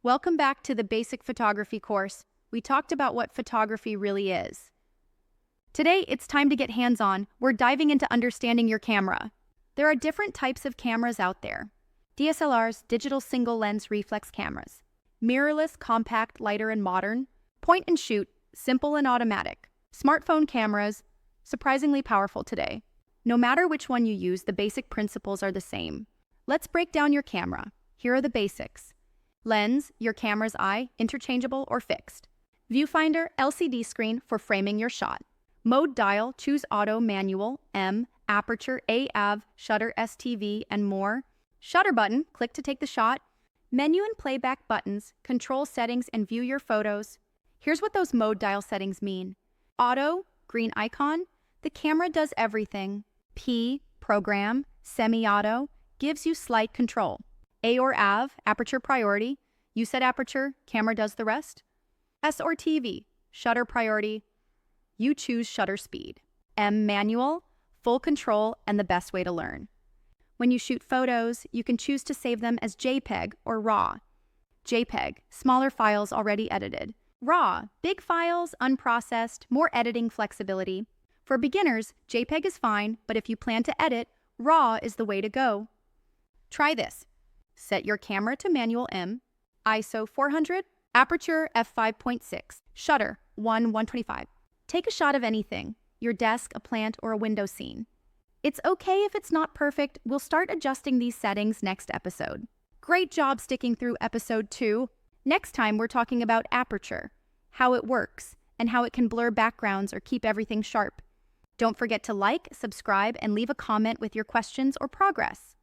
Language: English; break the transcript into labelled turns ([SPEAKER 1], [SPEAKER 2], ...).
[SPEAKER 1] Welcome back to the Basic Photography course. We talked about what photography really is. Today, it's time to get hands-on. We're diving into understanding your camera. There are different types of cameras out there. DSLRs, digital single-lens reflex cameras. Mirrorless, compact, lighter, and modern. Point and shoot, simple and automatic. Smartphone cameras, surprisingly powerful today. No matter which one you use, the basic principles are the same. Let's break down your camera. Here are the basics. Lens, your camera's eye, interchangeable or fixed. Viewfinder, LCD screen for framing your shot. Mode dial, choose auto, manual, M, aperture, AAV, shutter, STV, and more. Shutter button, click to take the shot. Menu and playback buttons, control settings and view your photos. Here's what those mode dial settings mean. Auto, green icon, the camera does everything. P, program, semi-auto, gives you slight control. A or AV, aperture priority. You set aperture, camera does the rest. S or TV, shutter priority. You choose shutter speed. M, manual, full control, and the best way to learn. When you shoot photos, you can choose to save them as JPEG or RAW. JPEG, smaller files already edited. RAW, big files, unprocessed, more editing flexibility. For beginners, JPEG is fine, but if you plan to edit, RAW is the way to go. Try this. Set your camera to manual M, ISO 400, aperture f5.6, shutter 1/125. Take a shot of anything, your desk, a plant, or a window scene. It's okay if it's not perfect. We'll start adjusting these settings next episode. Great job sticking through episode 2. Next time, we're talking about aperture, how it works, and how it can blur backgrounds or keep everything sharp. Don't forget to like, subscribe, and leave a comment with your questions or progress.